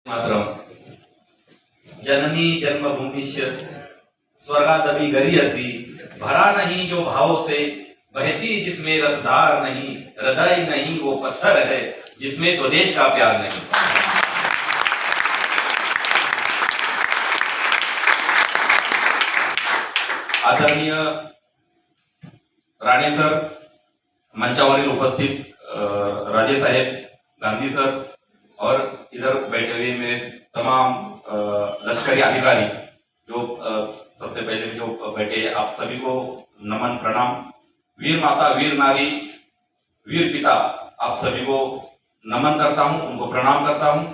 मातरम। जननी जन्मभूमिश्च स्वर्गादपि गरियसी, भरा नहीं जो भावों से, बहती जिसमें रसधार नहीं, हृदय नहीं वो पत्थर है जिसमें स्वदेश का प्यार नहीं। आदरणीय राणे सर, मंचावरील उपस्थित राजे साहेब, गांधी सर और इधर बैठे हुए मेरे तमाम लश्करी अधिकारी, जो सबसे पहले जो बैठे, आप सभी को नमन प्रणाम। वीर माता, वीर नारी, वीर पिता, आप सभी को नमन करता हूं, उनको प्रणाम करता हूं।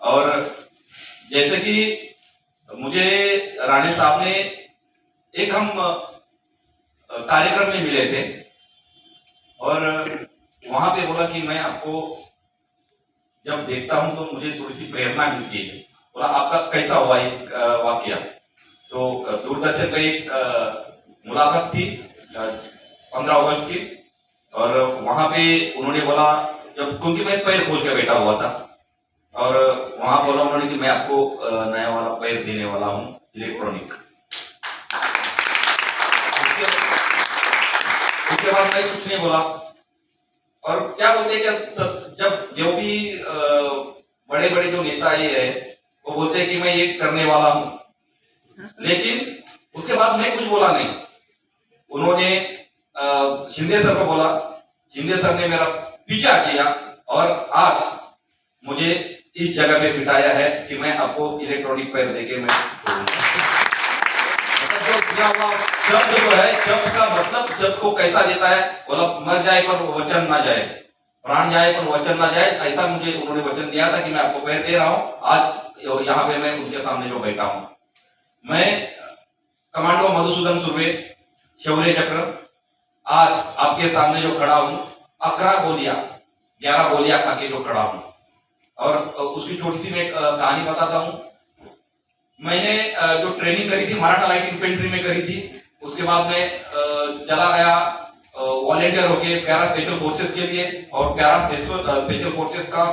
और जैसे कि मुझे राणे साहब ने एक हम कार्यक्रम में मिले थे और वहां पे बोला कि मैं आपको जब देखता हूं तो मुझे थोड़ी सी प्रेरणा मिलती है। बोला आपका कैसा हुआ एक वाकया? तो दूरदर्शन पे एक मुलाकात थी 15 अगस्त की, और वहां पे उन्होंने बोला, जब क्योंकि मैं पैर खोल के बैठा हुआ था, और वहां बोला उन्होंने कि मैं आपको नया वाला पैर देने वाला हूं, इलेक्ट्रॉनिक। उसके बाद मैं कुछ नहीं बोला। और क्या बोलते हैं कि जब जो भी बड़े बड़े जो नेता ये है वो बोलते हैं कि मैं ये करने वाला हूं, लेकिन उसके बाद मैं कुछ बोला नहीं। उन्होंने शिंदे सर को बोला, शिंदे सर ने मेरा पीछा किया और आज मुझे इस जगह पे बिठाया है कि मैं आपको इलेक्ट्रॉनिक पैर देके मैं शब्द जो है, शब्द का मतलब शब्द को कैसा देता है, बोला मर जाए पर वचन ना जाए, प्राण जाए पर वचन ना जाए। ऐसा मुझे उन्होंने वचन दिया था कि मैं आपको पैर दे रहा हूं। आज यहाँ पे मैं उनके सामने जो बैठा हूं, मैं कमांडो मधुसूदन सुर्वे, शौर्य चक्र, आज आपके सामने जो खड़ा हूं, 11 गोलियां खा के जो खड़ा हूं। और उसकी छोटी सी मैं कहानी बताता हूं। मैंने जो ट्रेनिंग करी थी मराठा लाइट इन्फेंट्री में करी थी, उसके बाद मैं चला गया वॉलेंटियर होके प्यारा स्पेशल फोर्सेस के लिए। और प्यारा स्पेशल फोर्सेस का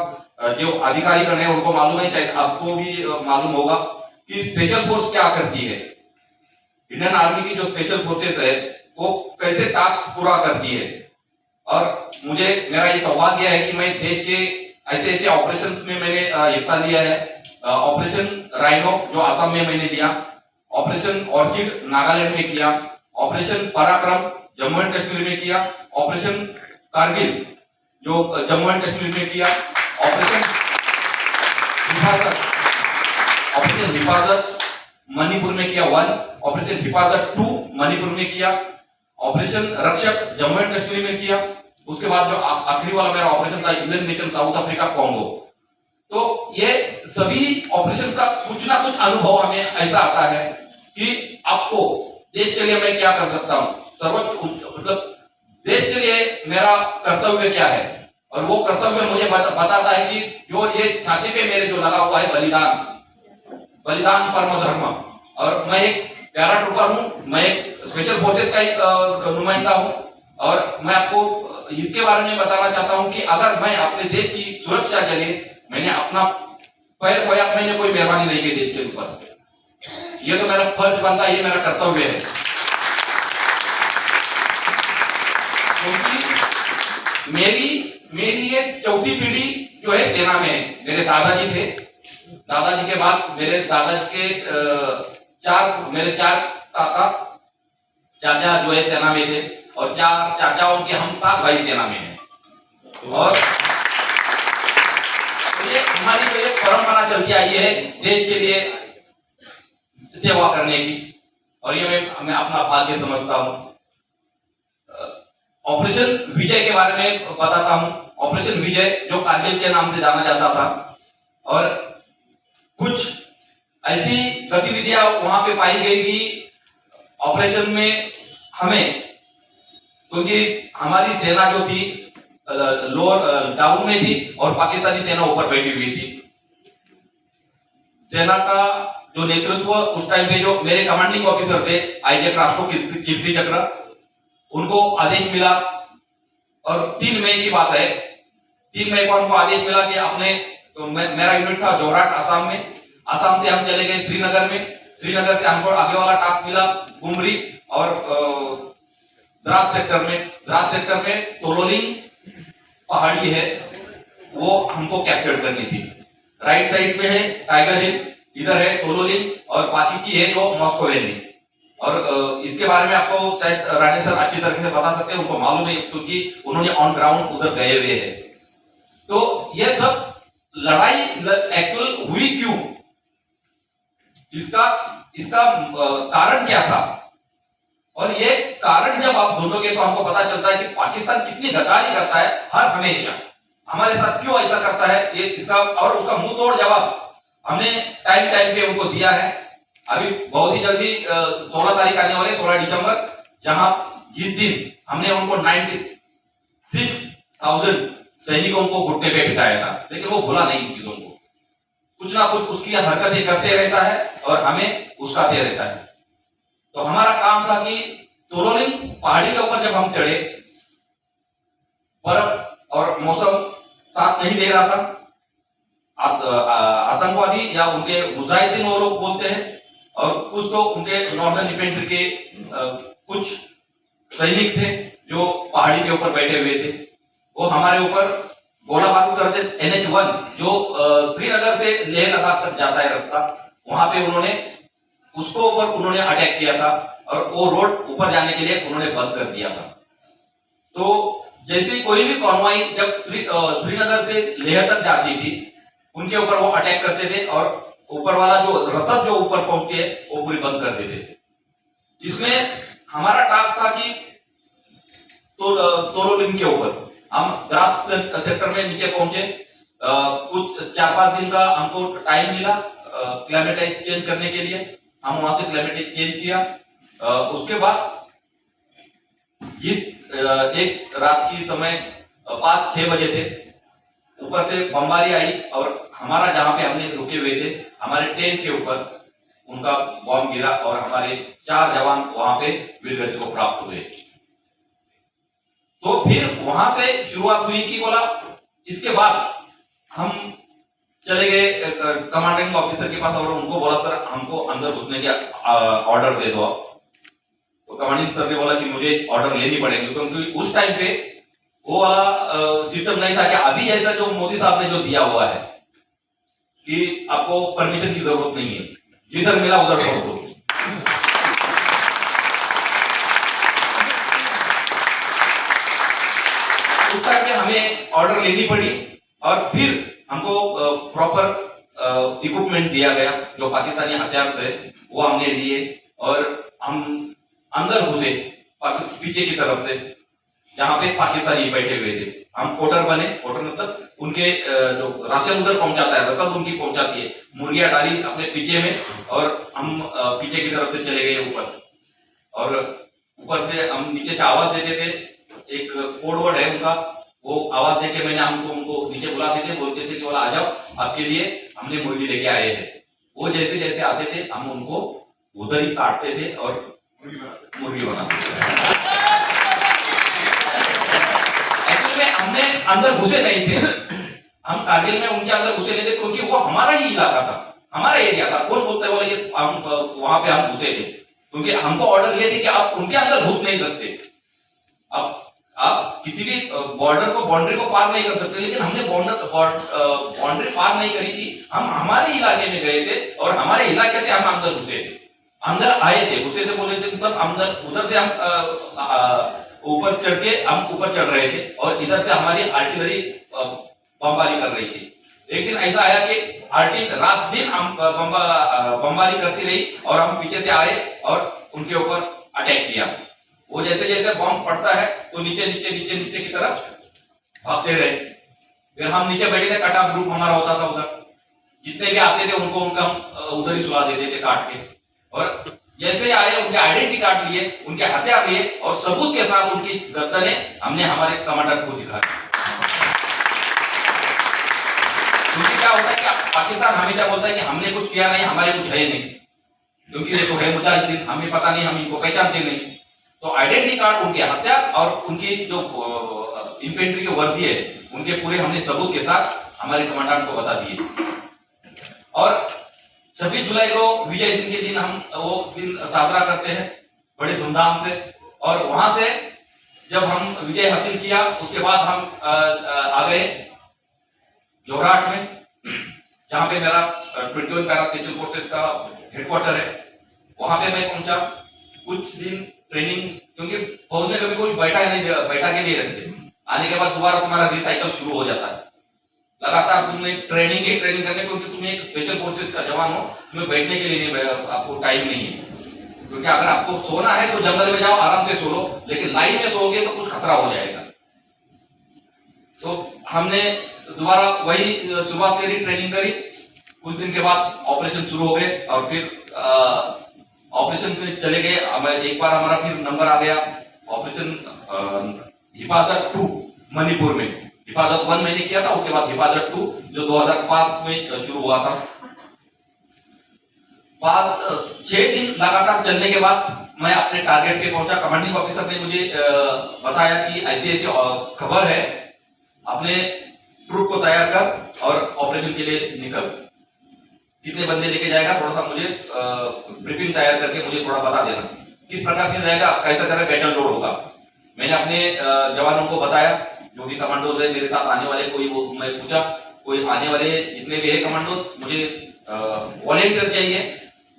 जो अधिकारीगण है उनको मालूम है, शायद आपको भी मालूम होगा कि स्पेशल फोर्स क्या करती है। इंडियन आर्मी की जो स्पेशल फोर्सेस है वो कैसे टास्क पूरा करती है। और मुझे मेरा ये सौभाग्य है कि मैं देश के ऐसे ऐसे ऑपरेशंस में मैंने हिस्सा लिया है। ऑपरेशन राइनो जो असम में मैंने लिया, ऑपरेशन ऑर्चिड नागालैंड में किया, ऑपरेशन पराक्रम जम्मू एंड कश्मीर में किया, ऑपरेशन कारगिल जो जम्मू एंड कश्मीर में किया, ऑपरेशन हिफाजत मणिपुर में किया 1, ऑपरेशन हिफाजत 2 मणिपुर में किया, ऑपरेशन रक्षक जम्मू एंड कश्मीर में किया। उसके बाद जो आखिरी वाला मेरा ऑपरेशन था UN mission south Africa Congo. तो ये सभी ऑपरेशंस का कुछ ना कुछ अनुभव हमें ऐसा आता है कि आपको देश के लिए मैं क्या कर सकता हूं, सर्वोच्च मतलब देश के लिए मेरा कर्तव्य क्या है। और वो कर्तव्य मुझे बताता है कि जो ये छाती पे मेरे जो लगा हुआ है बलिदान परम धर्म। और मैं एक पैरा ट्रूपर हूं, मैं एक स्पेशल फोर्सेस का एक नुमाइंदा हूं। और मैं आपको इसके बारे में बताना चाहता हूं कि अगर मैं अपने देश की सुरक्षा के लिए मैंने अपना पैर खोया, मैंने कोई मेहरबानी नहीं की देश के ऊपर। ये तो मेरा फर्ज बनता है, ये मेरा कर्तव्य है। क्योंकि मेरी ये चौथी पीढ़ी जो है सेना में है। मेरे दादाजी थे, दादाजी के बाद मेरे दादाजी के मेरे 4 काका चाचा जो है सेना में थे, और 4 चाचाओं के हम 7 भाई सेना में हैं। और ये हमारी जो एक परंपरा चलती आई है देश के लिए सेवा करने की, और ये मैं अपना भाग्य समझता हूं। ऑपरेशन विजय के बारे में बताता हूं। ऑपरेशन विजय जो कारगिल के नाम से जाना जाता था, और कुछ ऐसी गतिविधियां वहां पे पाई गई कि ऑपरेशन में हमें, क्योंकि हमारी सेना जो थी लोअर डाउन में थी और पाकिस्तानी सेना ऊपर बैठी हुई थी। सेना का जो नेतृत्व उस टाइम पे जो मेरे कमांडिंग ऑफिसर थे आईजे राष्ट्रो कीर्ति चक्र, उनको आदेश मिला, और 3 मई की बात है, 3 मई को उनको आदेश मिला कि अपने तो मेरा यूनिट था जोरहाट असम में। असम से हम चले गए श्रीनगर में। श्रीनगर से हमको आगे वाला टास्क मिला गुमरी और द्रास सेक्टर में तोलोलिंग पहाड़ी है, वो हमको कैप्चर करनी थी। राइट साइड पे है टाइगर हिल, इधर है तोलोलिंग और बाकी की है जो मॉस्को वैली। और इसके बारे में आपको शायद रानी सर अच्छी तरीके से बता सकते हैं, उनको मालूम है क्योंकि उन्होंने ऑन ग्राउंड उधर गए हुए हैं। तो ये सब लड़ाई एक्चुअल हुई क्यों, इसका कारण क्या था? और ये कारण जब आप ढूंढोगे तो हमको पता चलता है कि पाकिस्तान कितनी गद्दारी करता है हर हमेशा, हमारे साथ क्यों ऐसा करता है, ये इसका और उसका मुंह तोड़ जवाब हमने टाइम पे उनको दिया है। अभी बहुत ही जल्दी 16 तारीख आने वाले 16 दिसंबर, जहां जिस दिन हमने उनको 96,000 सैनिकों को घुटने पे बिठाया था, लेकिन वो भूला नहीं चीजों को, कुछ ना कुछ उसकी हरकतें करते रहता है और हमें उसकाते रहता है। तो हमारा काम था कि तोलोलिंग पहाड़ी के ऊपर जब हम चढ़े, बर्फ और मौसम साथ नहीं दे रहा था, आतंकवादी या उनके मुजाहिदीन वो लोग बोलते हैं, और कुछ तो उनके नॉर्दर्न इन्फेंट्री के कुछ सैनिक थे जो पहाड़ी के ऊपर बैठे हुए थे, वो हमारे ऊपर गोला बारूद करते। NH1 जो श्रीनगर से लेह लद्दाख तक जाता है रास्ता, वहां पे उसको ऊपर उन्होंने अटैक किया था और वो रोड ऊपर जाने के लिए उन्होंने बंद कर दिया था। तो जैसे कोई भी कॉन्वॉय जब श्रीनगर से लेह तक जाती थी, उनके ऊपर वो अटैक करते थे और ऊपर वाला जो रसद जो ऊपर पहुंचती है वो पूरी बंद कर देते थे। इसमें हमारा टास्क था कि तोलोलिंग के ऊपर हम द्रास सेक्टर में नीचे पहुंचे। कुछ 4-5 दिन का हमको टाइम मिला क्लाइमेट चेंज करने के लिए, हम वहां से क्लाइमेट चेंज किया। उसके बाद जिस एक रात की समय 5-6 बजे थे, ऊपर से बमबारी आई और हमारा जहां पे हमने रुके हुए थे, हमारे टेंट के ऊपर उनका बॉम्ब गिरा और हमारे 4 जवान वहां पे वीरगति को प्राप्त हुए। तो फिर वहां से शुरुआत हुई कि बोला, इसके बाद हम चले गए कमांडिंग ऑफिसर के पास और उनको बोला, सर हमको अंदर घुसने के ऑर्डर दे दो आप। तो कमांडिंग सर ने बोला कि मुझे ऑर्डर लेनी पड़ेगी, क्योंकि उस टाइम पे वो वाला सिस्टम नहीं था कि अभी ऐसा जो मोदी साहब ने जो दिया हुआ है कि आपको परमिशन की जरूरत नहीं है, जिधर मिला उधर छोड़ दो। उस टाइम पे हमें ऑर्डर लेनी पड़ी और फिर हमको प्रॉपर इक्विपमेंट दिया गया, जो पाकिस्तानी हथियार से वो हमने लिए और हम अंदर घुसे पीछे की तरफ से, जहां पे पाकिस्तानी बैठे हुए थे। हम पोर्टर बने। पोर्टर मतलब उनके जो राशन उधर पहुंचाता है, रसद उनकी पहुंचाती है, मुर्गियां डाली अपने पीछे में और हम पीछे की तरफ से चले गए ऊपर। और ऊपर से हम नीचे से आवाज देते थे, एक कोड वर्ड है उनका, वो आवाज देके मैंने उनको नीचे बुलाते थे, बोलते थे कि बोला आ जाओ, आपके लिए हमने मुर्गी लेके आए हैं। वो जैसे जैसे आते थे हम उनको उधर ही काटते थे और मुर्गी बनाते थे। एक्चुअली में हमने अंदर घुसे नहीं थे, हम कारगिल में उनके अंदर घुसे नहीं थे, क्योंकि वो हमारा ही इलाका था, हमारा एरिया था। कौन बोलते बोले कि हम वहां पे हम घुसे थे, क्योंकि हमको ऑर्डर ये थे कि आप उनके अंदर घुस नहीं सकते, आप किसी भी बॉर्डर को बाउंड्री को पार नहीं कर सकते। लेकिन हमने बाउंड्री पार नहीं करी थी, हम हमारे इलाके में गए थे और हमारे इलाके से हम अंदर घुसे थे, अंदर आए थे, घुसे थे बोले थे, मतलब अंदर उधर से हम ऊपर चढ़ के हम ऊपर चढ़ रहे थे और इधर से हमारी आर्टिलरी बमबारी कर रही थी। एक दिन ऐसा आया कि रात दिन हम बमबारी करती रही और हम पीछे से आए और उनके ऊपर अटैक किया। वो जैसे जैसे बॉम्ब पड़ता है तो नीचे नीचे नीचे नीचे की तरफ भागते रहे। फिर हम नीचे बैठे थे, कट ऑफ ग्रुप हमारा होता था उधर, जितने भी आते थे उनको उनका उधर ही सुला देते थे काट के। और जैसे आए उनके आइडेंटिटी कार्ड लिए, उनके हथियार लिए और सबूत के साथ उनकी गर्दने हमने हमारे कमांडर को दिखा दी। क्योंकि क्या होता है कि पाकिस्तान हमेशा बोलता है कि हमने कुछ किया नहीं, हमारे कुछ है नहीं, क्योंकि ये तो है मुजाहिदीन, हमें पता नहीं, हम इनको पहचानते नहीं। तो आइडेंटिटी कार्ड, उनके हथियार और उनकी जो इन्फेंट्री की वर्दी है, उनके पूरे हमने सबूत के साथ हमारे कमांडेंट को बता दिए। और 26 जुलाई को विजय दिन के दिन हम वो दिन साजरा करते हैं बड़े धूमधाम से। और वहां से जब हम विजय हासिल किया उसके बाद हम आ गए जोरहाट में, जहां पे मेरा 21 पैरा स्पेशल फोर्सेस का हेडक्वार्टर है। वहां पे मैं पहुंचा, कुछ दिन ट्रेनिंग, क्योंकि फौज में कभी कोई बैठा के नहीं रखते। आने के बाद दोबारा तुम्हारा रिसाइकल शुरू हो जाता है, लगातार तुमने ट्रेनिंग करने, क्योंकि तुम एक स्पेशल फोर्सेस का जवान हो, तुम्हें बैठने के लिए नहीं, आपको टाइम नहीं है। क्योंकि अगर आपको सोना है तो जंगल में जाओ, आराम से सो लो, लेकिन लाइन में सोओगे तो कुछ खतरा हो जाएगा। तो हमने दोबारा वही शुरुआत करी, ट्रेनिंग करी। कुछ दिन के बाद ऑपरेशन शुरू हो गए और फिर ऑपरेशन से चले गए। एक बार हमारा फिर नंबर आ गया ऑपरेशन हिफाजत 2 मणिपुर में। हिफाजत 1 मैंने किया था, उसके बाद हिफाजत 2 जो 2005 में शुरू हुआ था। बाद 6 दिन लगातार चलने के बाद मैं अपने टारगेट पे पहुंचा। कमांडिंग ऑफिसर ने मुझे बताया कि ऐसी खबर है, अपने ट्रूप को तैयार कर और ऑपरेशन के लिए निकल। कितने बंदे लेके जाएगा, थोड़ा सा मुझे ब्रीफिंग तैयार करके मुझे थोड़ा बता देना, किस प्रकार से जाएगा, कैसा तरह बैटल लोड होगा। मैंने अपने जवानों को बताया, जो भी कमांडोज है मेरे साथ आने वाले, कोई वो मैं पूछा, कोई आने वाले जितने भी है कमांडो, मुझे वॉलेंटियर चाहिए।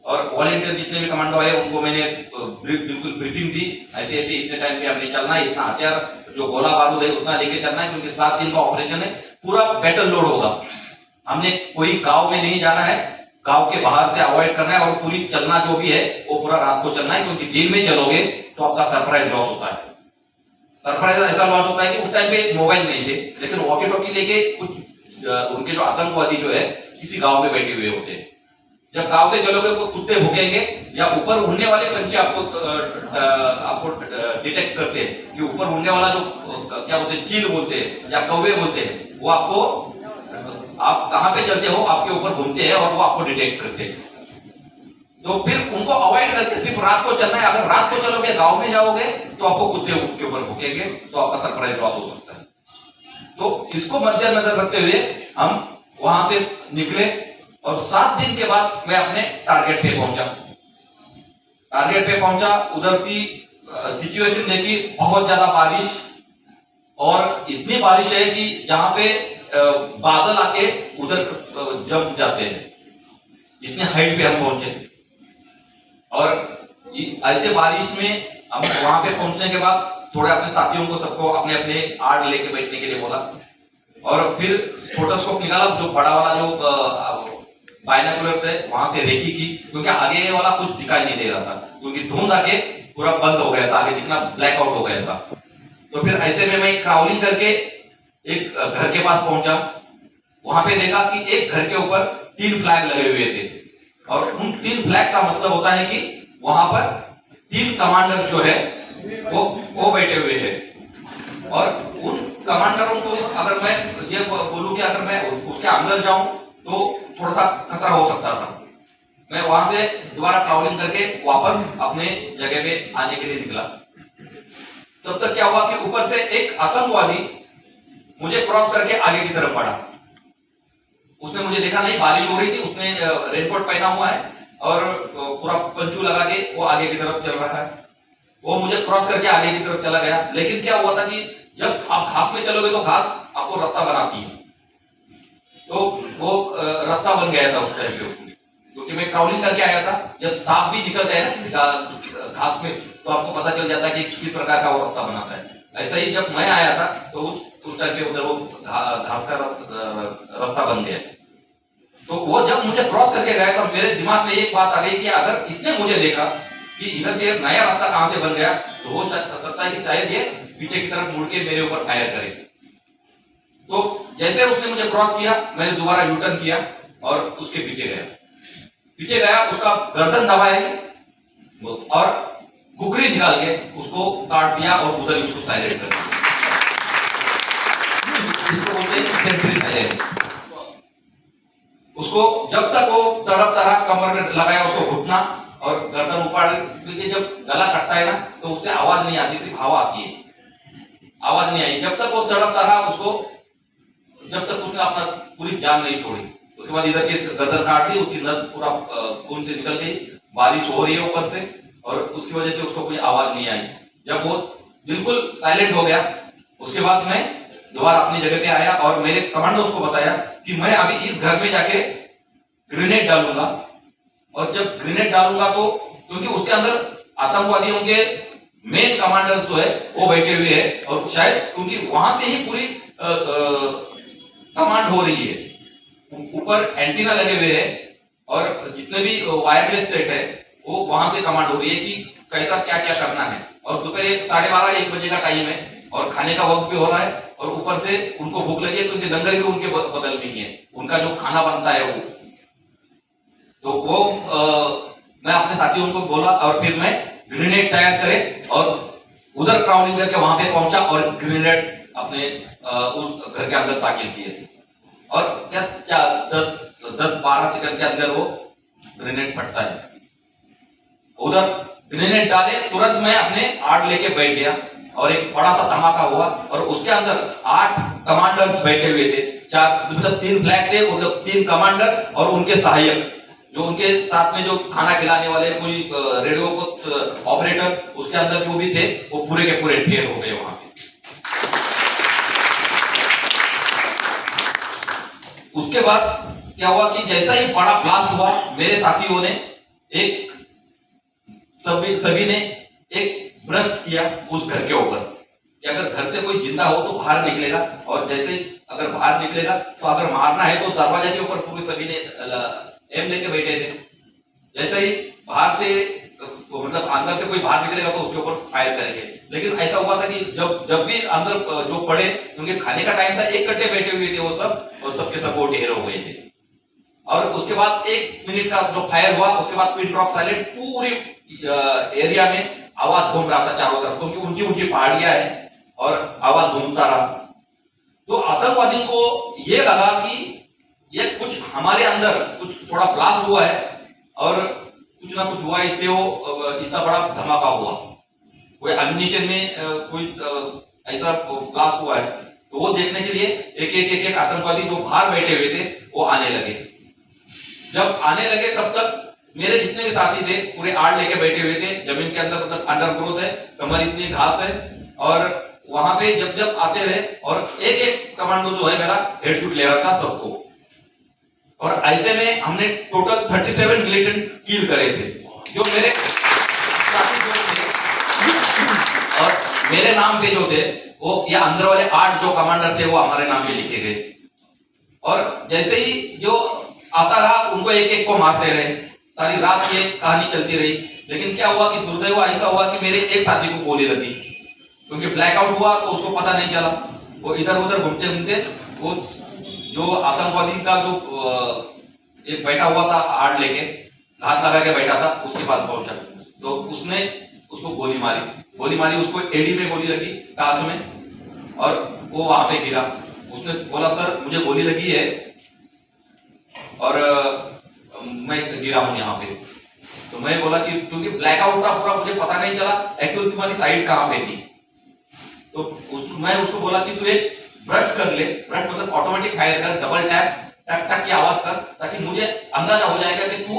और वॉलेंटियर जितने भी कमांडो है उनको मैंने बिल्कुल ब्रीफिंग दी, ऐसे इतने टाइम पे हमने चलना है, इतना हथियार जो गोला बारूद है उतना लेके चलना है, क्योंकि 7 दिन का ऑपरेशन है, पूरा बैटल लोड होगा। हमने कोई गांव में नहीं जाना है, गांव के बाहर से अवॉइड करना है, और पूरी चलना जो भी है वो पूरा रात को चलना है, क्योंकि दिन में चलोगे तो आपका सरप्राइज लॉस होता है। सरप्राइज ऐसा लॉस होता है कि उस टाइम पे मोबाइल नहीं थे, लेकिन वॉकी टॉकी लेके कुछ उनके जो आतंकवादी जो है किसी गांव में बैठे हुए होते हैं। जब गांव से चलोगे तो कुत्ते भूकेंगे, या ऊपर उड़ने वाले पंछी आपको डिटेक्ट करते हैं कि ऊपर उड़ने वाला जो क्या बोलते हैं, चील बोलते हैं या कौवे बोलते हैं, वो आपको, आप कहां पे चलते हो आपके ऊपर घूमते हैं और वो आपको डिटेक्ट करते हैं। तो फिर उनको अवॉइड करके सिर्फ रात को चलना है। अगर रात को चलोगे, गांव में जाओगे, तो आपको कुत्ते के ऊपर भूकेंगे, तो आपका सरप्राइज लॉस हो सकता है। तो इसको मद्देनजर रखते हुए हम वहां से निकले, और 7 दिन के बाद मैं अपने टारगेट पे पहुंचा। उधर की सिचुएशन देखी, बहुत ज्यादा बारिश, और इतनी बारिश है कि जहां पे बादल आके उधर जम जाते हैं, इतने हाइट पे हम पहुंचे। और ऐसे बारिश में हम वहां पे पहुंचने के बाद थोड़े अपने साथियों को सबको अपने अपने आर्ट लेके बैठने के लिए बोला, और फिर फोटोस्कोप निकाला, जो बड़ा वाला जो बाइनोकुलर्स है वहां से रेकी की, क्योंकि आगे वाला कुछ दिखाई नहीं दे रहा था, क्योंकि धुंध आके पूरा बंद हो गया था, आगे दिखना ब्लैकआउट हो गया था। तो फिर ऐसे में मैं क्राउलिंग करके एक घर के पास पहुंचा। वहां पे देखा कि एक घर के ऊपर 3 फ्लैग लगे हुए थे, और उन 3 फ्लैग का मतलब होता है कि वहां पर 3 कमांडर जो है वो बैठे हुए हैं। और उन कमांडरों को अगर मैं ये बोलूं कि अगर मैं उसके अंदर जाऊं तो थोड़ा सा खतरा हो सकता था। मैं वहां से दोबारा क्राउलिंग करके वापस अपने जगह पे आने के लिए निकला। तब तक क्या हुआ कि ऊपर से एक आतंकवादी मुझे क्रॉस करके आगे की तरफ बढ़ा। उसने मुझे देखा नहीं, बारिश हो रही थी, उसने रेनकोट पहना हुआ है और पूरा पंचू लगा के वो आगे की तरफ चल रहा है। वो मुझे क्रॉस करके आगे की तरफ चला गया। लेकिन क्या हुआ था कि जब आप घास में चलोगे तो घास आपको रास्ता बनाती है, तो वो रास्ता बन गया था उस टाइम पे, क्योंकि मैं क्राउलिंग करके आया था। जब सांप भी निकलता है ना किसी घास में, तो आपको पता चल जाता है कि किस प्रकार का वो रास्ता बनाता है। ऐसा ही जब मैं आया था तो उस टाइम पे उधर वो घास का रास्ता बन गया। तो वो जब मुझे क्रॉस करके गया तो मेरे दिमाग में एक बात आ गई कि अगर इसने मुझे देखा कि इधर से एक नया रास्ता कहां से बन गया, तो हो सकता है कि शायद ये पीछे की तरफ मुड़ के मेरे ऊपर फायर करे। तो जैसे उसने मुझे क्रॉस किया, मैंने दोबारा यूटर्न किया और उसके पीछे गया, उसका गर्दन दबाए और कुकरी निकाल के उसको काट दिया और उधर उसको साइलेंट कर दिया। इसको बोलते हैं सेंट्री साइलेंट। उसको जब तक वो तड़पता रहा, कमर में लगाया उसको घुटना और गर्दन ऊपर, क्योंकि जब गला कटता है ना तो उससे आवाज नहीं आती, सिर्फ हवा आती है, आवाज नहीं आई। जब तक वो तड़पता रहा, उसको जब तक उसने अपना पूरी जान नहीं छोड़ी। उसके बाद इधर की गर्दन काट दी, उसकी नस पूरा खून से निकल गई। बारिश हो रही है ऊपर से और उसकी वजह से उसको कोई आवाज नहीं आई। जब वो बिल्कुल साइलेंट हो गया, उसके बाद मैं दोबारा अपनी जगह पे आया और मेरे कमांडोज को बताया कि मैं अभी इस घर में जाके ग्रेनेड डालूंगा, और जब ग्रेनेड डालूंगा तो क्योंकि उसके अंदर आतंकवादियों के मेन कमांडर्स जो है वो बैठे हुए हैं, और शायद क्योंकि वहां से ही पूरी कमांड हो रही है, ऊपर एंटीना लगे हुए हैं और जितने भी वायरलेस सेट है वो वहां से कमांड हो रही है कि कैसा क्या क्या करना है। और दोपहर 12:30-1 बजे का टाइम है और खाने का वक्त भी हो रहा है, और ऊपर से उनको भूख लगी है क्योंकि लंगर भी उनके बगल में ही है, उनका जो खाना बनता है वो। तो वो मैं अपने साथियों को बोला और फिर मैं ग्रेनेड तैयार करे और उधर क्राउडिंग करके वहां पे पहुंचा और ग्रेनेड अपने उस घर के अंदर दाखिल किए, और क्या 10-12 सेकंड के अंदर वो ग्रेनेड फटता है। उधर ग्रेनेड डाले, तुरंत मैं अपने आड़ लेके बैठ गया और एक बड़ा सा धमाका हुआ, और उसके अंदर 8 कमांडर्स बैठे हुए थे। 4 मतलब 3 फ्लैग थे, मतलब 3 कमांडर और उनके सहायक जो उनके साथ में जो खाना खिलाने वाले कोई रेडियो को ऑपरेटर, उसके अंदर जो भी थे वो पूरे के पूरे ढेर हो गए वहां पे। उसके बाद क्या हुआ कि जैसा ही बड़ा ब्लास्ट हुआ, मेरे साथियों ने सभी ने एक ब्रस्ट किया उस घर के ऊपर कि अगर घर से कोई जिंदा हो तो बाहर निकलेगा, और जैसे अगर बाहर निकलेगा तो अगर मारना है तो दरवाजे के ऊपर पूरे सभी ने एम लेके बैठे थे। जैसे ही बाहर से मतलब अंदर से कोई बाहर निकलेगा तो उसके ऊपर फायर करेंगे। लेकिन ऐसा हुआ था कि जब भी अंदर जो पड़े, क्योंकि खाने का टाइम था, एक कट्टे बैठे हुए थे वो सब, और सबके सब वो ढेर हो गए थे। और उसके बाद 1 मिनट का जो फायर हुआ, उसके बाद पिन ड्रॉप साइलेंट, पूरी एरिया में आवाज घूम रहा था चारों तरफ, क्योंकि ऊंची ऊंची पहाड़ियां है और आवाज घूमता रहा। तो आतंकवादियों को यह लगा कि ये कुछ हमारे अंदर कुछ थोड़ा ब्लास्ट हुआ है और कुछ ना कुछ हुआ, इसलिए वो इतना बड़ा धमाका हुआ, कोई एम्युनिशन में कोई ऐसा ब्लास्ट हुआ है। तो वो देखने के लिए एक आतंकवादी जो बाहर बैठे हुए थे वो आने लगे। जब आने लगे तब तक मेरे जितने भी साथी थे पूरे आड़ लेके बैठे हुए थे जमीन के अंदर, मतलब अंडर ग्रोथ है, कमर इतनी घास है, और वहां पे जब आते रहे और एक कमांडो जो है मेरा हेडशॉट ले रहा था सबको, और ऐसे में हमने टोटल 37 मिलिटेंट किल करे थे जो मेरे साथी जो थे, और मेरे नाम पे जो थे वो या अंदर वाले 8 जो कमांडर थे वो हमारे नाम पे लिखे गए। और जैसे ही जो आता रहा उनको एक को मारते रहे, सारी रात ये कहानी चलती रही। लेकिन क्या हुआ कि दुर्दैव ऐसा हुआ कि मेरे एक साथी को गोली लगी, क्योंकि ब्लैकआउट हुआ तो उसको पता नहीं चला, वो इधर उधर घूमते घूमते वो जो आतंकवादी का जो एक बैठा हुआ था आड़ लेके, हाथ लगा के बैठा था, उसके पास पहुंचा तो उसने उसको गोली मारी, उसको एडी में गोली लगी कांच में, और वो वहां पे गिरा। उसने बोला सर मुझे गोली लगी है और मैं गिरा हूं यहाँ पे। तो मैं बोला कि क्योंकि ब्लैकआउट था पूरा, मुझे पता नहीं चला एक्चुअली तुम्हारी साइड कहाँ पे थी। तो मैं उसको बोला कि तू एक ब्रश कर ले, ब्रश मतलब ऑटोमेटिक फायर कर, डबल टैप टक टक की आवाज कर, ताकि मुझे अंदाजा हो जाएगा कि तू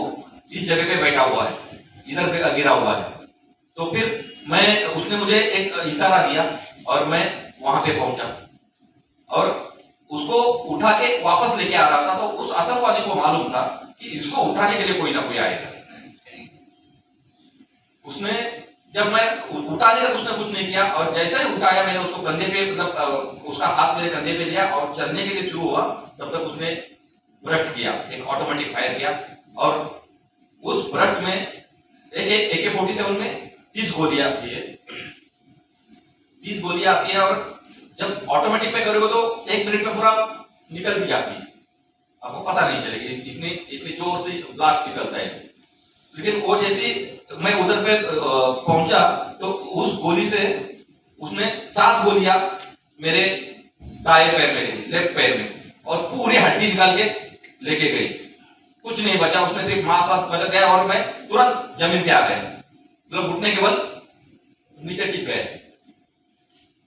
इस जगह पे बैठा हुआ है, इधर गिरा हुआ है। तो फिर उसने मुझे एक इशारा दिया और मैं वहां पे पहुंचा और उसको उठा के वापस लेके आ रहा था। तो उस आतंकवादी को मालूम था कि इसको उठाने के लिए कोई ना कोई आएगा। उसने जब मैं उठाने तक उसने कुछ नहीं किया, और जैसे ही उठाया मैंने उसको कंधे पे, मतलब उसका हाथ मेरे कंधे पे लिया और चलने के लिए शुरू हुआ, तब तक उसने ब्रस्ट किया, एक ऑटोमेटिक फायर किया, और उस ब्रस्ट में AK-47 में 30 गोलियां आती है, 30 गोलियां आती है, और जब ऑटोमेटिक पे करोगे तो 1 मिनट में पूरा निकल भी जाती है, आपको पता नहीं चलेगी, इतनी जोर से ब्लास्ट निकलता है। लेकिन वो जैसी मैं उधर पे पहुंचा तो उस गोली से उसने 7 गोलियां मेरे दाएं पैर में लगी, लेफ्ट पैर में, और पूरी हड्डी निकाल के लेके गई, कुछ नहीं बचा उसमें, सिर्फ मांस वास बच गया, और मैं तुरंत जमीन पे आ गया, मतलब घुटने के बल नीचे टिक गए।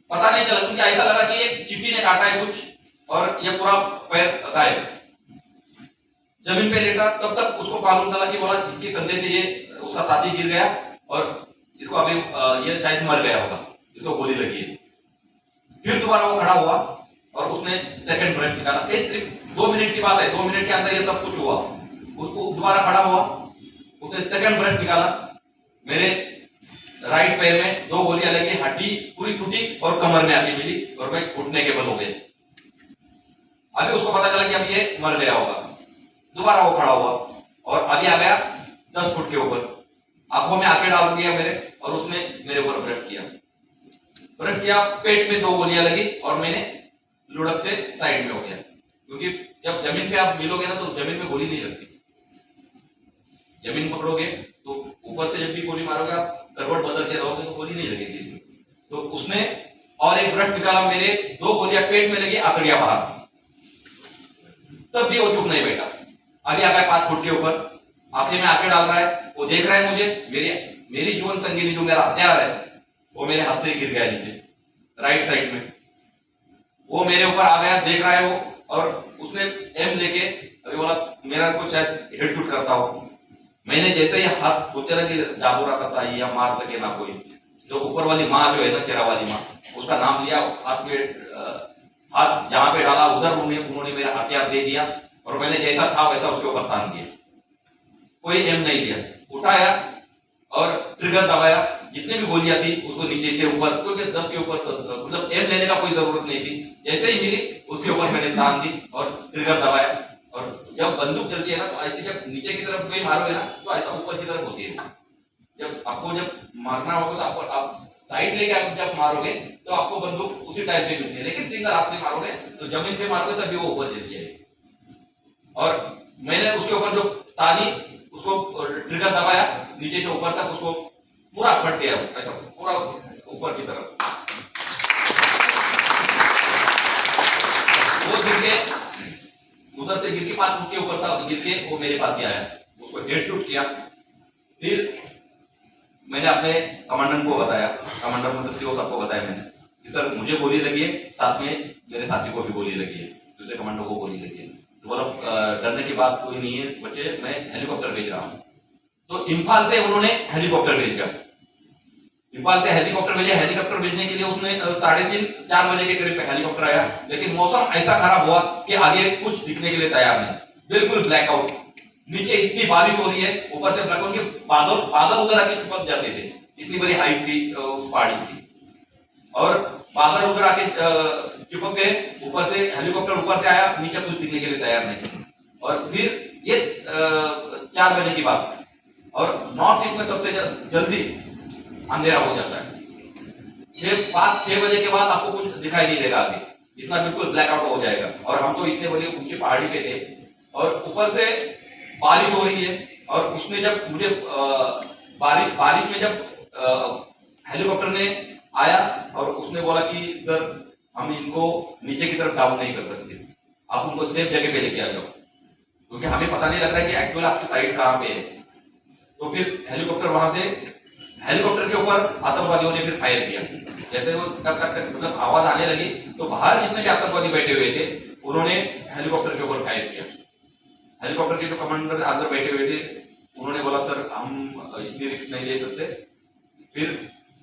पता नहीं चला, क्योंकि ऐसा लगा कि एक चींटी ने काटा है कुछ, और ये पूरा पैर गायब। जमीन पे लेटा, तब तक उसको मालूम चला कि बोला इसके कंधे से ये उसका साथी गिर गया और इसको अभी ये शायद मर गया होगा, इसको गोली लगी है। फिर दोबारा वो खड़ा हुआ और उसने सेकंड ब्रेथ निकाला। 2 मिनट की बात है, 2 मिनट के अंदर ये सब कुछ हुआ। उसको दोबारा खड़ा हुआ, उसने सेकंड ब्रेथ निकाला। मेरे राइट पैर में 2 गोलियां लगी, हड्डी पूरी टूटी और कमर में आके मिली और मैं घुटने के बल हो गए। अभी उसको पता चला कि अब ये मर गया होगा। दोबारा वो खड़ा हुआ और अभी आ गया 10 फुट के ऊपर, आंखों में आंखें डाल दिया मेरे और उसने मेरे ऊपर ब्रेथ किया। पेट में 2 गोलियां लगी और मैंने लुढ़कते साइड में हो गया। क्योंकि जब जमीन पे आप मिलोगे ना तो जमीन में गोली नहीं लगती। जमीन पकड़ोगे तो ऊपर से जब भी गोली मारोगे आप करवट बदलते रहोगे तो गोली नहीं लगेगी इसमें। तो उसने और एक ब्रेथ निकाला, मेरे 2 गोलियां पेट में लगी, आंकड़ियां बाहर। तब भी वो चुप नहीं बैठा। अभी आ गया 5 फुट के ऊपर, आंखें में आंखें डाल रहा है, वो देख रहा है मुझे। मेरी जीवन संगिनी जो मेरा हथियार है वो मेरे हाथ से गिर गया नीचे राइट साइड में। वो मेरे ऊपर आ गया, देख रहा है वो, और उसने एम लेके अभी बोला मेरा कुछ शायद हेड शूट करता हो। मैंने जैसे ही हाथ बोलते ना कि डाबोरा का साई या मार सके ना कोई, जो ऊपर वाली माँ जो है ना, शेरा वाली माँ, उसका नाम लिया, हाथ जहां पे डाला उधर उन्होंने मेरा हथियार दे दिया और मैंने जैसा था वैसा उसके ऊपर तान दिया। कोई एम नहीं दिया, उठाया और ट्रिगर दबाया। जितनी भी गोलियां थी उसको नीचे के ऊपर, क्योंकि 10 के ऊपर मतलब एम लेने का कोई जरूरत नहीं थी। जैसे ही मिली उसके ऊपर मैंने तान दी और ट्रिगर दबाया। और जब बंदूक चलती है ना तो ऐसे जब नीचे की तरफ कोई मारोगे ना तो ऐसा ऊपर की तरफ होती है। जब मारना होगा तो आप साइड लेके आप जब मारोगे तो आपको बंदूक उसी टाइप पे मिलती है, लेकिन सिंगल हाथ से मारोगे तो जमीन पे मारोगे तभी वो ऊपर चली जाएगी। और मैंने उसके ऊपर जो तानी उसको ट्रिगर दबाया नीचे से ऊपर तक, उसको पूरा फट गया ऐसा पूरा ऊपर की तरफ। वो गिर के उधर से गिर के 5 फुट के ऊपर था, गिर के वो मेरे पास ही आया, उसको हेड शूट किया। फिर मैंने अपने कमांडर को बताया, कमांडर मतलब सीओ साहब को बताया मैंने कि सर मुझे गोली लगी है, साथ में मेरे साथी को भी गोली लगी है, दूसरे कमांडर को गोली लगी है। तो बोला डरने की बात कोई नहीं है बच्चे, मैं हेलीकॉप्टर भेज रहा हूँ। तो इम्फाल से उन्होंने हेलीकॉप्टर भेज दिया। इम्फाल से हेलीकॉप्टर भेजा। हेलीकॉप्टर भेजने के लिए उसने 3:30-4 बजे के करीब हेलीकॉप्टर आया, लेकिन मौसम ऐसा खराब हुआ कि आगे कुछ दिखने के लिए तैयार नहीं, बिल्कुल ब्लैकआउट। नीचे इतनी बारिश हो रही है, ऊपर से ब्लैकआउट के बादल उधर आके चिपक जाते थे, इतनी बड़ी हाइट थी उस पहाड़ी की। और बादल उधर आके चिपक गए, ऊपर से हेलीकॉप्टर ऊपर से आया, नीचे कुछ दिखने के लिए तैयार नहीं। और फिर ये 4 बजे की बात है और नॉर्थ ईस्ट में सबसे जल्दी अंधेरा हो जाता है। 5-6 बजे के बाद आपको कुछ दिखाई नहीं देगा आगे, इतना बिल्कुल ब्लैकआउट हो जाएगा। और हम तो इतने बड़े ऊंची पहाड़ी पे थे और ऊपर से बारिश हो रही है। और उसने जब मुझे बारिश में जब हेलीकॉप्टर ने आया और उसने बोला कि सर हम इनको नीचे की तरफ डाउन नहीं कर सकते, आप उनको सेफ जगह पे लेके आ जाओ, क्योंकि हमें पता नहीं लग रहा है कि एक्चुअल आपकी साइड कहाँ पे है। तो फिर हेलीकॉप्टर के ऊपर आतंकवादियों ने फिर फायर किया। जैसे वो मतलब आवाज आने लगी तो बाहर जितने भी आतंकवादी बैठे हुए थे उन्होंने हेलीकॉप्टर के ऊपर फायर किया। हेलीकॉप्टर के जो कमांडर अंदर बैठे हुए थे उन्होंने बोला सर हम इतनी रिस्क नहीं ले सकते, फिर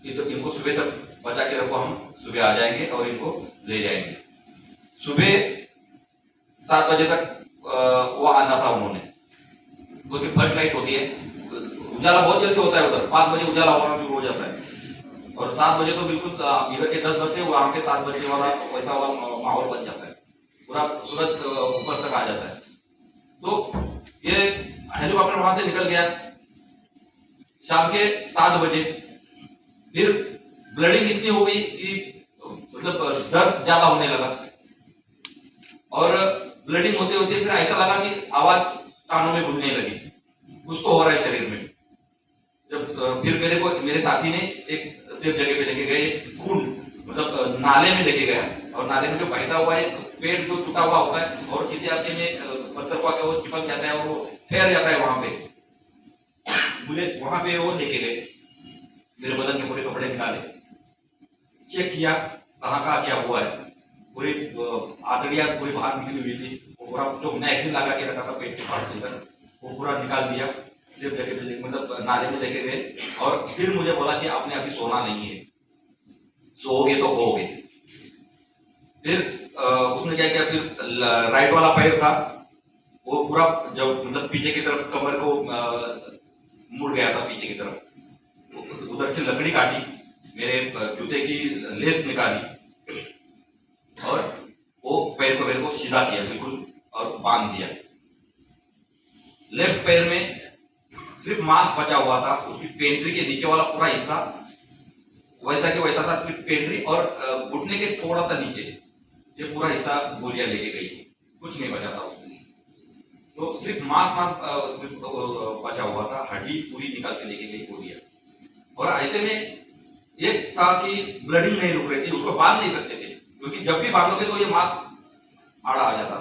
इनको सुबह तक बचा के रखो, हम सुबह आ जाएंगे और इनको ले जाएंगे। सुबह 7 बजे तक वो आना था उन्होंने, क्योंकि फर्स्ट लाइट होती है, उजाला बहुत जल्दी होता है उधर, 5 बजे उजाला होना शुरू हो जाता है और 7 बजे तो बिल्कुल इधर के 10 बजते वहां के 7 बजे वाला वैसा वाला माहौल बन जाता है, पूरा सूरज ऊपर तक आ जाता है। तो ये हेलीकॉप्टर वहां से निकल गया शाम के 7 बजे। फिर ब्लडिंग इतनी हो गई कि मतलब दर्द ज्यादा होने लगा और ब्लडिंग होते होते फिर ऐसा लगा कि आवाज कानों में घुलने लगी, कुछ तो हो रहा है शरीर में। जब फिर मेरे साथी ने एक सेफ जगह पे लेके गए, खून मतलब नाले में लेके गया और नाले में जो बहता हुआ है पेड़ जो टूटा हुआ होता है और किसी आपके में पत्थर को आके वो चिपक जाता है और वो ठहर जाता है वहां पे, मुझे वहां पे वो लेके गए, मेरे बदन के पूरे कपड़े निकाले, चेक किया कहाँ क्या हुआ है। पूरी आंतड़ियां पूरी बाहर निकली हुई थी। वो पूरा जो मैगजीन लगा के रखा था पेट के पास से इधर, वो पूरा निकाल दिया। सिर्फ लेके मतलब नाले में लेके गए और फिर मुझे बोला कि आपने अभी सोना नहीं है, सोओगे तो खोओगे। फिर उसने क्या किया, फिर राइट वाला पैर था वो पूरा जब मतलब पीछे की तरफ कमर को मुड़ गया था पीछे की तरफ, उधर की लकड़ी काटी, मेरे जूते की लेस निकाली और वो पैर को सीधा किया बिल्कुल और बांध दिया। लेफ्ट पैर में सिर्फ मांस बचा हुआ था, उसकी पेंट्री के नीचे वाला पूरा हिस्सा वैसा के वैसा था, सिर्फ पेंट्री और घुटने के थोड़ा सा नीचे ये पूरा हिस्सा गोलियां लेके गई, कुछ नहीं बचा था उसमें। तो सिर्फ मांस सिर्फ बचा हुआ था, हड्डी पूरी निकाल के लेके गई गोलियां। और ऐसे में एक था कि ब्लडिंग नहीं रुक रही थी, उसको बांध नहीं सकते थे क्योंकि जब भी बांधोगे तो ये मांस आड़ा आ जाता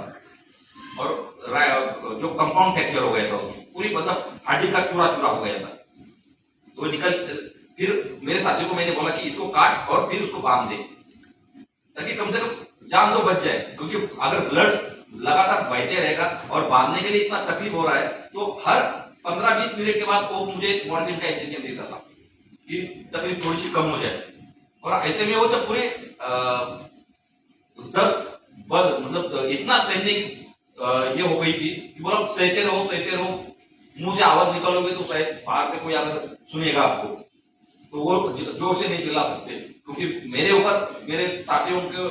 और जो कंपाउंड फ्रैक्चर हो गया था उसमें पूरी, मतलब हड्डी का चूरा चूरा हो गया था। तो निकल, फिर मेरे साथियों को मैंने बोला कि इसको काट और फिर उसको बांध दे ताकि कम से कम जान तो बच जाए, क्योंकि अगर ब्लड लगातार बहते रहेगा और बांधने के लिए इतना तकलीफ हो रहा है तो हर 15-20 मिनट के बाद वो मुझे मॉर्निंग का इंजेक्शन देता था कि तकलीफ थोड़ी सी कम हो जाए। और ऐसे में वो जब पूरे दर्द बल मतलब इतना सहने की ये हो गई थी कि बोला सहते रहो, मुंह से आवाज निकालोगे तो शायद बाहर से कोई अगर सुनेगा आपको तो वो जोर से नहीं चिल्ला सकते, क्योंकि मेरे ऊपर मेरे साथियों की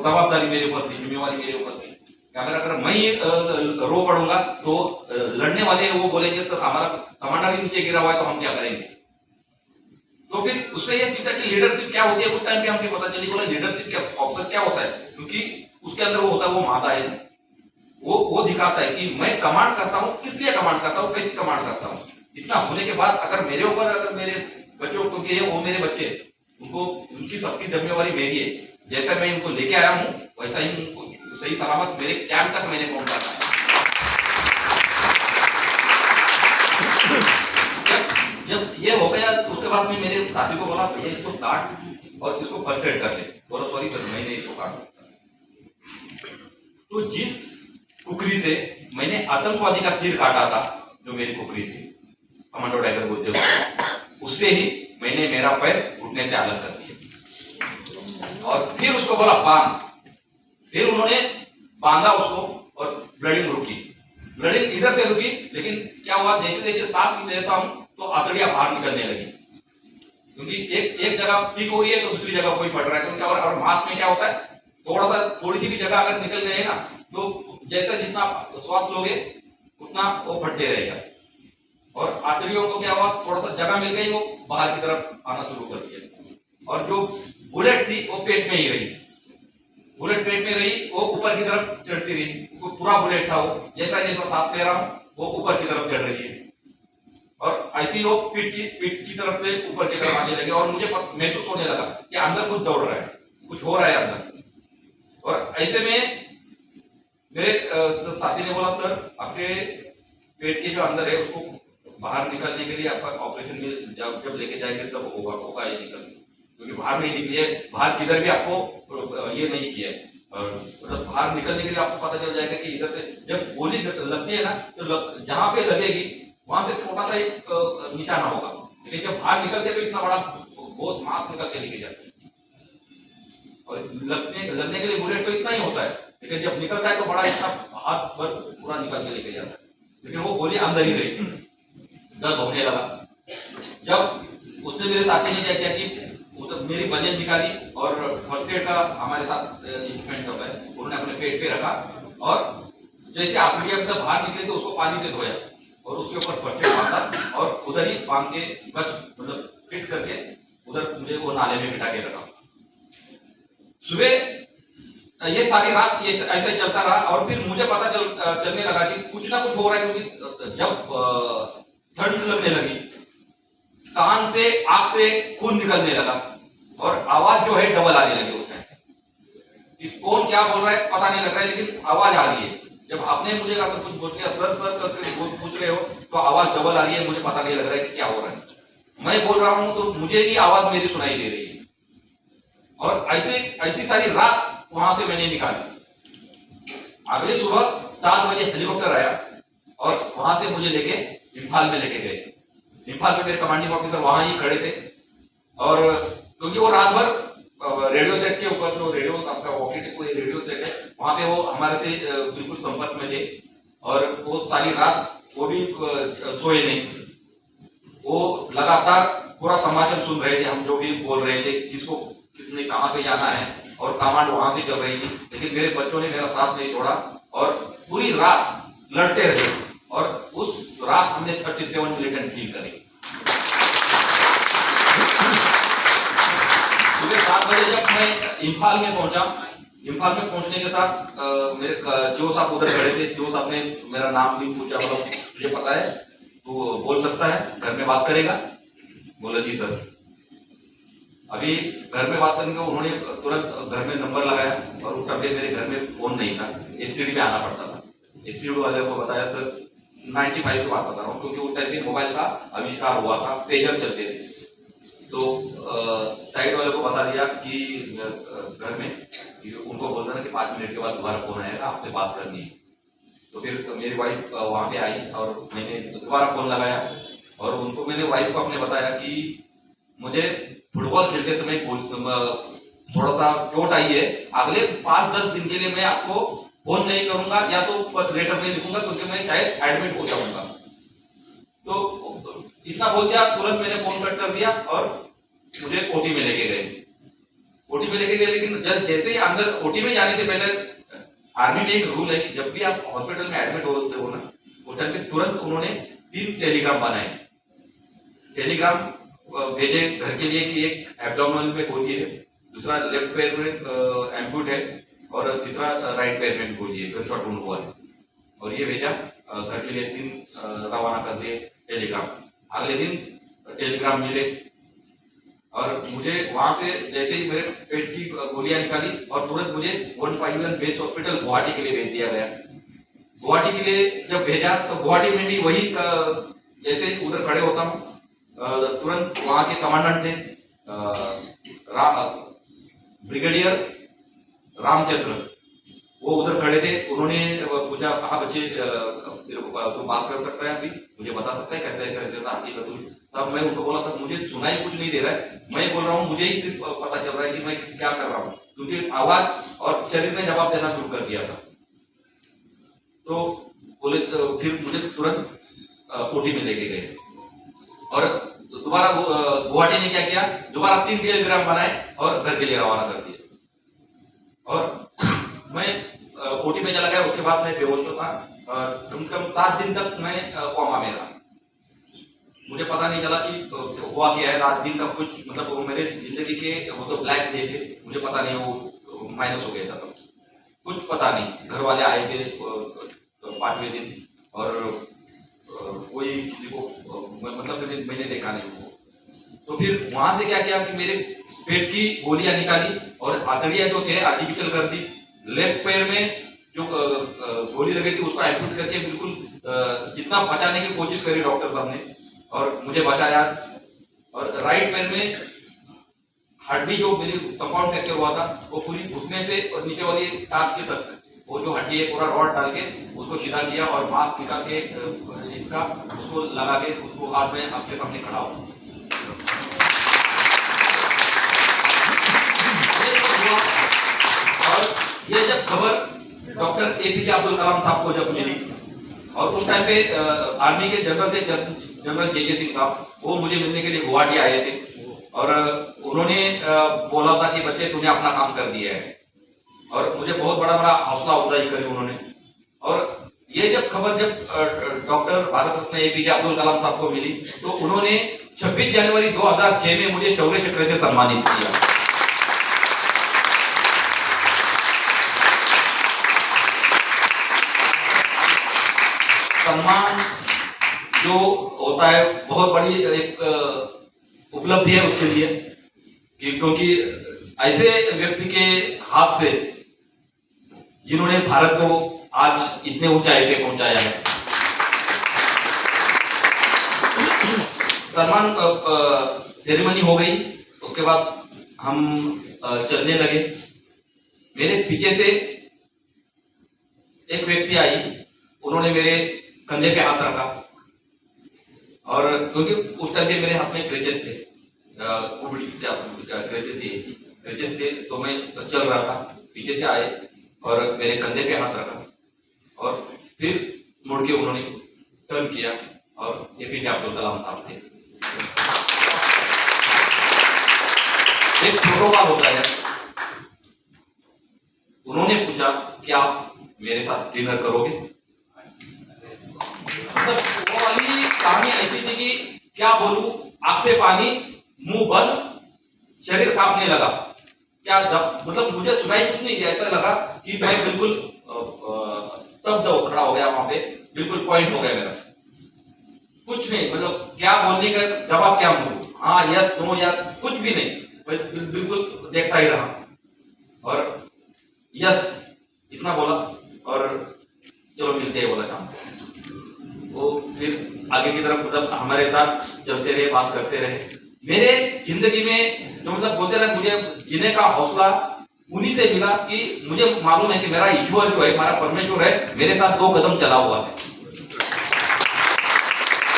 जवाबदारी मेरे ऊपर थी, जिम्मेवारी मेरे ऊपर थी। अगर मैं ही रो पड़ूंगा तो लड़ने वाले वो बोलेंगे तो हमारा कमांडर ही नीचे गिरा हुआ है तो हम क्या करेंगे। तो फिर उससे ये सीखा कि लीडरशिप क्या होती है। उस टाइम पे हमको पता चली, बोला लीडरशिप क्या, ऑफिसर क्या होता है, क्योंकि उसके अंदर वो होता है, वो मादा है, वो दिखाता है कि मैं कमांड करता हूँ, किस लिए कमांड करता हूँ, कैसे कमांड करता हूँ। इतना होने के बाद अगर मेरे ऊपर, अगर मेरे बच्चों को, क्योंकि वो मेरे बच्चे, उनको उनकी सबकी जिम्मेवारी मेरी है, जैसा मैं इनको लेके आया हूँ वैसा ही उनको सही सलामत मेरे कैंप तक मैंने पहुंचाना है। जब ये हो गया उसके बाद में मेरे साथी को बोला भैया इसको काट और इसको फर्स्ट एड कर ले। बोला सॉरी सर मैं नहीं इसको काट सकता। तो जिस कुकरी से मैंने आतंकवादी का सिर काटा था, जो मेरी कुकरी थी, कमांडो डैगर बोलते हुए, उससे ही मैंने मेरा पैर घुटने से अलग कर दिया और फिर उसको बोला बांध। फिर उन्होंने बांधा उसको और ब्लडिंग रुकी, ब्लडिंग इधर से रुकी, लेकिन क्या हुआ जैसे जैसे सांस लेता हूं तो आंतड़ियां बाहर निकलने लगी, क्योंकि एक जगह ठीक हो रही है तो दूसरी जगह कोई पड़ रहा है। क्योंकि और मांस में क्या होता है, थोड़ी सी भी जगह अगर निकल गए ना तो जैसा जितना श्वास लोगे उतना वो फटते रहेगा। और आंतड़ियों को क्या हुआ, थोड़ा सा जगह मिल गई, वो बाहर की तरफ आना शुरू कर दिया। और जो बुलेट थी वो पेट में ही रही, बुलेट पेट में रही, वो ऊपर की तरफ चढ़ती रही, वो पूरा बुलेट था, वो जैसा जैसा सांस ले रहा हूं वो ऊपर की तरफ चढ़ रही है और ऐसे ही वो पीठ की तरफ से ऊपर की तरफ आने लगे। और मुझे महसूस होने लगा कि अंदर कुछ दौड़ रहा है, कुछ हो रहा है अंदर। और ऐसे में मेरे साथी ने बोला सर आपके पेट के जो अंदर है उसको बाहर निकालने के लिए आपका ऑपरेशन में जब लेके जाएंगे तब होगा ये निकल, क्योंकि बाहर नहीं निकली है, बाहर किधर भी आपको ये नहीं किया है। मतलब बाहर निकलने के लिए आपको पता चल जाएगा कि इधर से जब गोली लगती है ना तो जहां पे लगेगी वहां से छोटा सा एक निशाना होगा, लेकिन जब बाहर निकलते हैं तो इतना बड़ा बहुत मांस निकल के लेके जाते हैं। और लगने के लिए बुलेट तो इतना ही होता है, लेकिन जब निकलता है तो बड़ा इतना हाथ भर पूरा निकल के लेके जाता है। लेकिन वो गोली अंदर ही रही, दर्द होने लगा। जब उसने मेरे साथी ने क्या किया कि मेरी बनियान निकाली और फर्स्ट एड का हमारे साथ इक्विपमेंट होता है, उन्होंने अपने पेट पे रखा और जैसे आंतड़ियां जब बाहर निकले तो उसको पानी से धोया और उसके ऊपर फर्स्ट एड बांधा और उधर ही बांध के गच मतलब फिट करके उधर मुझे वो नाले में बिठा के रखा। सुबह ये सारी रात ये ऐसे चलता रहा और फिर मुझे पता चलने लगा कि कुछ ना कुछ हो रहा है, क्योंकि जब ठंड लगने लगी, कान से आंख से खून निकलने लगा और आवाज जो है डबल आने लगी उस टाइम कि कौन क्या बोल रहा है पता नहीं लग रहा है, लेकिन आवाज आ रही है। जब आपने मुझे अगर कुछ बोल दिया सर सर करके पूछ रहे हो तो आवाज डबल आ रही है, मुझे पता नहीं लग रहा है कि क्या हो रहा है। मैं बोल रहा हूं तो मुझे ही आवाज मेरी सुनाई दे रही है। और ऐसी सारी रात वहां से मैंने निकाली। अगली सुबह 7 बजे हेलीकॉप्टर आया और वहां से मुझे लेके इम्फाल में लेके गए। इम्फाल में मेरे कमांडिंग ऑफिसर वहां ही खड़े थे और क्योंकि वो रात भर रेडियो सेट के ऊपर, जो रेडियो आपका वॉकी-टॉकी रेडियो सेट है, वहां पे वो हमारे से बिल्कुल संपर्क में थे और वो सारी रात वो भी सोए नहीं। वो लगातार पूरा समाचार सुन रहे थे, हम जो भी बोल रहे थे, किसको किसने कहाँ पे जाना है, और कमांड वहां से चल रही थी। लेकिन मेरे बच्चों ने मेरा साथ नहीं छोड़ा और पूरी रात लड़ते रहे और उस रात हमने 37 मिलिटेंट किल करे। सुबह 7 बजे जब मैं इम्फाल में पहुंचा, इम्फाल में पहुंचने के साथ मेरे सीओ साहब उधर खड़े थे। सीओ साहब ने मेरा नाम भी पूछा, बोला तुझे पता है, तू बोल सकता है, घर में बात करेगा? बोला जी सर। अभी घर में बात करने के उन्होंने तुरंत घर में नंबर लगाया और उस टाइम पे मेरे घर में फोन नहीं था, एसटीडी में आना पड़ता था। एसटीडी वाले को बताया सर 95 की बात बता रहा हूँ, क्योंकि उस टाइम पे मोबाइल का आविष्कार हुआ था, पेजर चलते थे। तो साइड वाले को बता दिया कि घर में उनको बोल देना कि 5 मिनट के बाद दोबारा फोन आएगा, आपसे बात करनी है। तो फिर मेरी वाइफ वहां पे आई और मैंने दोबारा फोन लगाया और उनको, मैंने वाइफ को अपने बताया कि मुझे फुटबॉल खेलते समय थोड़ा सा चोट आई है, अगले 5-10 दिन के लिए मैं आपको फोन नहीं करूंगा या तो लेटर नहीं लिखूंगा, क्योंकि मैं शायद एडमिट हो जाऊंगा। तो इतना बोल दिया, तुरंत मैंने फोन कट कर दिया और मुझे ओटी में लेके गए। ओटी में लेके गए, लेकिन जैसे ही अंदर ओटी में जाने से पहले, आर्मी में एक रूल है कि जब भी आप हॉस्पिटल में एडमिट होते हो ना, उस टाइम पे तुरंत उन्होंने 3 टेलीग्राम बनाए। टेलीग्राम भेजे घर के लिए कि एक एब्डोमिनल में गोली है, दूसरा लेफ्ट पैर में एम्पूट है और तीसरा राइट पैर में गोली है, गनशॉट वुंड हुआ है। और ये भेजा घर के लिए 3 रवाना कर दिए टेलीग्राम। अगले दिन टेलीग्राम मिले और मुझे वहां से जैसे ही मेरे पेट की गोलियां निकाली और तुरंत मुझे 151 बेस हॉस्पिटल गुवाहाटी के लिए भेज दिया गया। गुवाहाटी के लिए जब भेजा तो गुवाहाटी में भी वही, जैसे ही उधर खड़े होता हूँ, तुरंत वहां के कमांडेंट थे ब्रिगेडियर रामचंद्र, वो उधर खड़े थे। उन्होंने पूछा, हाँ बच्चे तू बात कर सकता है, अभी मुझे बता सकता है कैसे सब? मैं उनको बोला सर मुझे सुनाई कुछ नहीं दे रहा है, मैं बोल रहा हूँ, मुझे ही सिर्फ पता चल रहा है कि मैं क्या कर रहा हूँ, क्योंकि आवाज और शरीर ने जवाब देना शुरू कर दिया था। तो बोले फिर मुझे तुरंत ओटी में लेके गए और दोबारा गुवाहाटी ने क्या किया, दोबारा 3 टेलीग्राम बनाए और घर के लिए रवाना कर दिए। और मैं ओटी में चला गया। उसके बाद मैं बेहोश था, कम से कम 7 दिन तक मैं कोमा में रहा। मुझे पता नहीं चला कि हुआ क्या है, रात दिन का कुछ, मतलब वो मेरे जिंदगी के वो तो ब्लैक डे थे, मुझे पता नहीं, वो माइनस हो गया था सब कुछ पता नहीं। घर वाले आए थे 5वें दिन और कोई किसी को मतलब मैंने देखा नहीं वो। तो फिर वहां से क्या किया कि मेरे पेट की गोलियां निकाली और आंतड़ियां जो थे आर्टिफिशियल कर दी। लेफ्ट पैर में जो गोली लगी थी उसको एम्पूट करके बिल्कुल जितना बचाने की कोशिश करी डॉक्टर साहब ने और मुझे बचाया। और राइट पैर में हड्डी जो मेरी कंपाउंड फ्रैक्चर हुआ था वो पूरी घुटने से और नीचे वाली टांग के तक वो जो हड्डी है पूरा रॉड डाल के उसको सीधा किया और मास्क निकाल के इसका उसको लगा के उसको हाथ में आपके सामने खड़ा हो। और ये जब खबर डॉक्टर एपीजे अब्दुल कलाम साहब को जब मिली और उस टाइम पे आर्मी के जनरल थे जनरल जे सिंह साहब, वो मुझे मिलने के लिए गुवाहाटी आए थे और उन्होंने बोला था कि बच्चे तूने अपना काम कर दिया है और मुझे बहुत बड़ा हौसला अफजाई करी उन्होंने। और ये जब खबर जब डॉक्टर भारत रत्न एपीजे अब्दुल कलाम साहब को मिली तो उन्होंने 26 जनवरी 2006 में मुझे शौर्य चक्र से सम्मानित किया। सम्मान जो होता है बहुत बड़ी एक उपलब्धि है उसके लिए, क्योंकि ऐसे व्यक्ति के हाथ से जिन्होंने भारत को आज इतने ऊंचाई पे पहुंचाया है। सम्मान सेरेमनी हो गई, उसके बाद हम चलने लगे मेरे पीछे से एक व्यक्ति आई, उन्होंने मेरे कंधे पे हाथ रखा, और क्योंकि उस टाइम पे मेरे हाथ में क्रेचेस थे, क्रेचेस थे, तो मैं चल रहा था। पीछे से आए और मेरे कंधे पे हाथ रखा, और फिर मुड़ के उन्होंने टर्न किया, और एपीजे अब्दुल कलाम साहब थे। एक प्रोटोकॉल होता है, उन्होंने पूछा कि आप मेरे साथ डिनर करोगे? मतलब वो वाली कहानी ऐसी थी कि क्या बोलूं, आंख से पानी, मुंह बंद, शरीर कांपने लगा। क्या जब मतलब मुझे सुनाई कुछ नहीं दिया, ऐसा लगा कि मैं बिल्कुल स्तब्ध खड़ा हो गया वहां पे, बिल्कुल पॉइंट हो गया मेरा, कुछ नहीं, मतलब क्या बोलने का जवाब क्या बोलूं, हाँ यस नो या कुछ भी नहीं, बिल्कुल देखता ही रहा, और यस इतना बोला, और चलो मिलते हैं बोला शाम को। वो फिर आगे की तरफ मतलब हमारे साथ चलते रहे, बात करते रहे। मेरे जिंदगी में जो मतलब बोलते रहे, मुझे जीने का हौसला उन्हीं से मिला कि मुझे मालूम है कि मेरा ईश्वर जो है, हमारा परमेश्वर है, मेरे साथ 2 कदम चला हुआ है,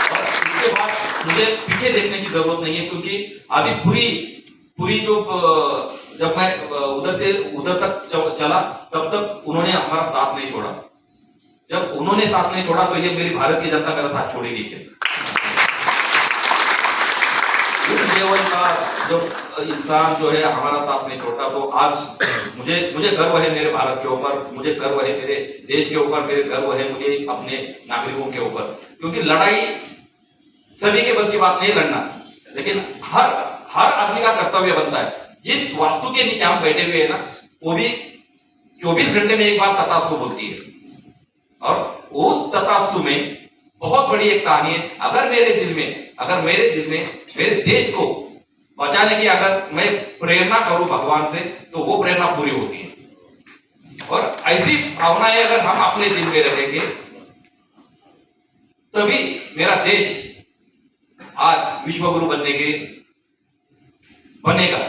और उसके बाद मुझे पीछे देखने की जरूरत नहीं है, क्योंकि अभी पूरी जो जब मैं उधर से उधर तक चला, तब तक उन्होंने हमारा साथ नहीं छोड़ा। जब उन्होंने साथ नहीं छोड़ा, तो ये मेरी भारत की जनता मेरा साथ छोड़ेगी क्या? इस लेवल का जब इंसान जो है हमारा साथ नहीं छोड़ता, तो आज मुझे गर्व है मेरे भारत के ऊपर, मुझे गर्व है मेरे देश के ऊपर, मेरे गर्व है मुझे अपने नागरिकों के ऊपर, क्योंकि लड़ाई सभी के बस की बात नहीं लड़ना, लेकिन हर आदमी का कर्तव्य बनता है। जिस वास्तु के नीचे हम बैठे हुए हैं ना, वो भी 24 घंटे में एक बार तथास्तु बोलती है, और उस तथास्तु में बहुत बड़ी एक कहानी है। अगर मेरे दिल में मेरे देश को बचाने की अगर मैं प्रेरणा करूं भगवान से, तो वो प्रेरणा पूरी होती है। और ऐसी भावनाएं अगर हम अपने दिल में रखेंगे, तभी मेरा देश आज विश्व गुरु बनेगा।